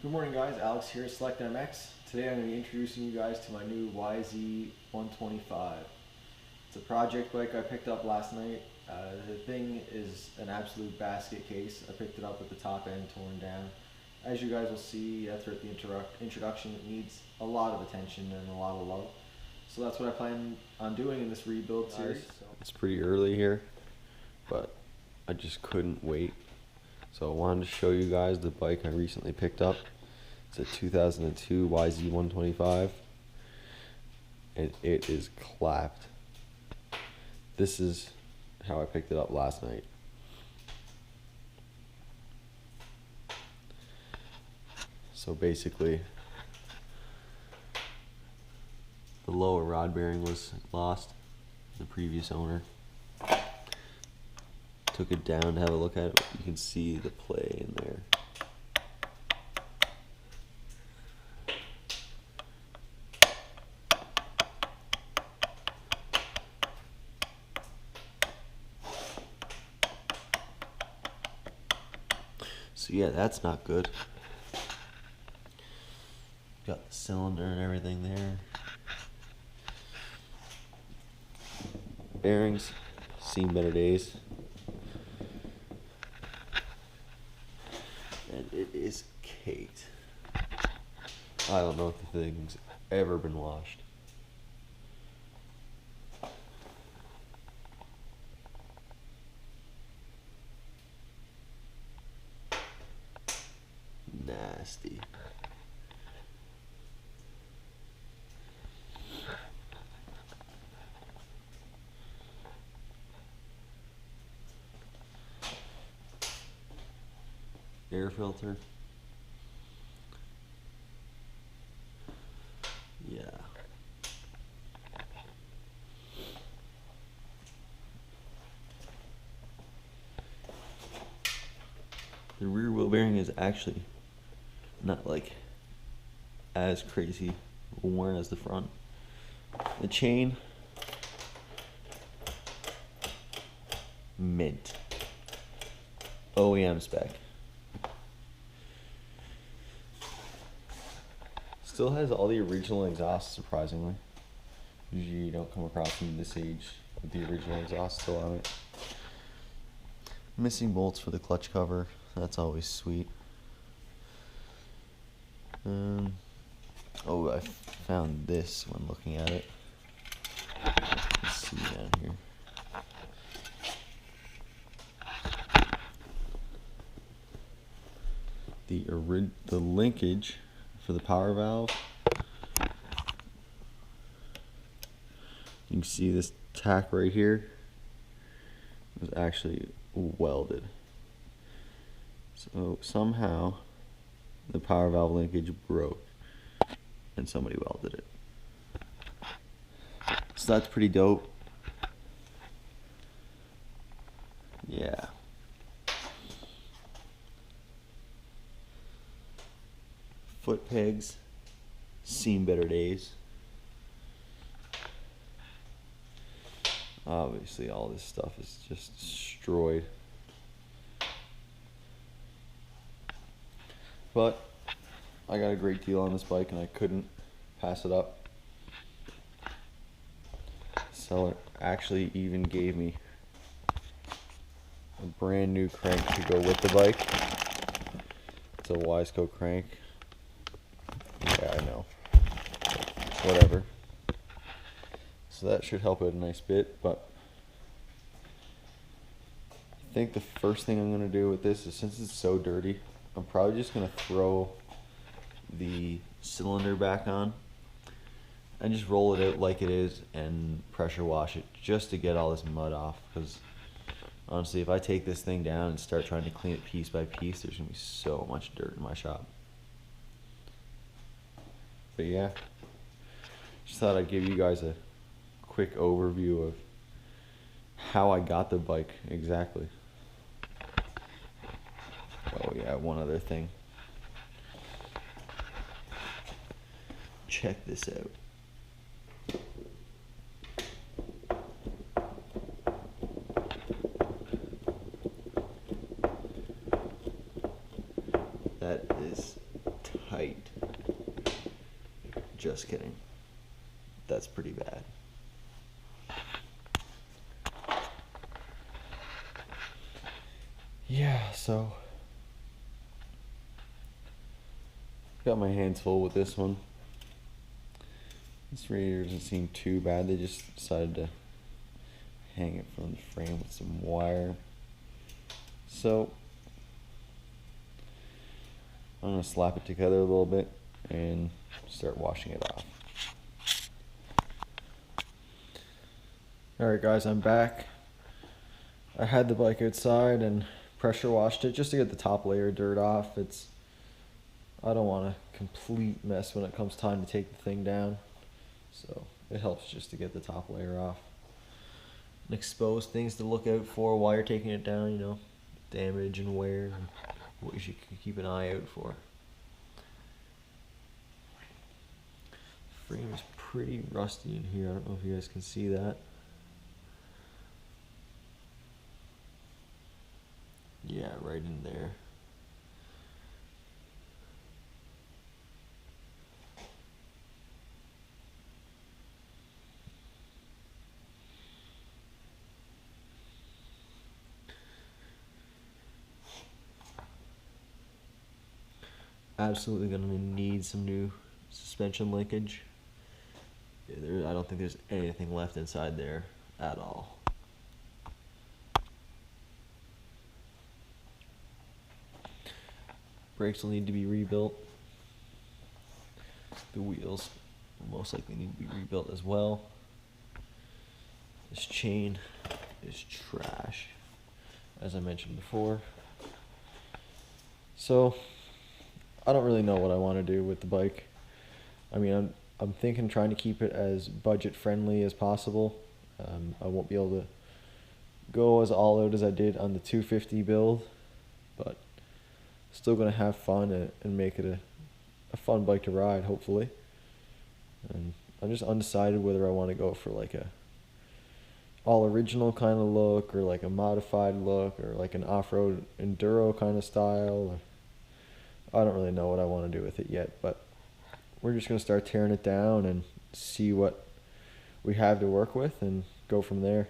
Good morning guys, Alex here at Select MX. Today I'm going to be introducing you guys to my new YZ125. It's a project bike I picked up last night. The thing is an absolute basket case. I picked it up with the top end torn down. As you guys will see throughout the introduction, it needs a lot of attention and a lot of love. So that's what I plan on doing in this rebuild series. It's pretty early here, but I just couldn't wait. So I wanted to show you guys the bike I recently picked up. It's a 2002 YZ125, and it is clapped. This is how I picked it up last night. So basically, the lower rod bearing was lost. The previous owner took it down to have a look at it. You can see the play in there. So yeah, that's not good. Got the cylinder and everything there. Bearings, seen better days. And it is caked. I don't know if the thing's ever been washed. Nasty. Air filter. Yeah. The rear wheel bearing is actually not like as crazy worn as the front. The chain, mint. OEM spec. Still has all the original exhausts, surprisingly. Usually you don't come across them this age with the original exhaust still on it. Missing bolts for the clutch cover. That's always sweet. Oh, I found this when looking at it. Let's see down here. The linkage for the power valve. You can see this tack right here was actually welded. So somehow the power valve linkage broke and somebody welded it. So that's pretty dope. Yeah. Foot pegs, seen better days. Obviously all this stuff is just destroyed. But I got a great deal on this bike and I couldn't pass it up. The seller actually even gave me a brand new crank to go with the bike. It's a Wiseco crank. Yeah, I know. Whatever. So that should help it a nice bit, but I think the first thing I'm going to do with this is, since it's so dirty, I'm probably just going to throw the cylinder back on and just roll it out like it is and pressure wash it just to get all this mud off, because honestly if I take this thing down and start trying to clean it piece by piece, there's going to be so much dirt in my shop. But yeah, just thought I'd give you guys a quick overview of how I got the bike exactly. Oh yeah, one other thing. Check this out. That is Just kidding. That's pretty bad. Yeah, so got my hands full with this one. This radiator doesn't seem too bad. They just decided to hang it from the frame with some wire. So I'm gonna slap it together a little bit and start washing it off. Alright guys, I'm back. I had the bike outside and pressure washed it just to get the top layer of dirt off. I don't want a complete mess when it comes time to take the thing down. So it helps just to get the top layer off. And expose things to look out for while you're taking it down, you know, damage and wear and what you should keep an eye out for. Frame is pretty rusty in here. I don't know if you guys can see that. Yeah, right in there. Absolutely gonna need some new suspension linkage. I don't think there's anything left inside there at all. Brakes will need to be rebuilt. The wheels will most likely need to be rebuilt as well. This chain is trash, as I mentioned before. So I don't really know what I want to do with the bike. I mean, I'm thinking trying to keep it as budget friendly as possible. I won't be able to go as all out as I did on the 250 build, but still gonna have fun and make it a fun bike to ride, hopefully. And I'm just undecided whether I want to go for like a all original kind of look or like a modified look or like an off-road enduro kind of style. I don't really know what I want to do with it yet, but we're just gonna start tearing it down and see what we have to work with and go from there.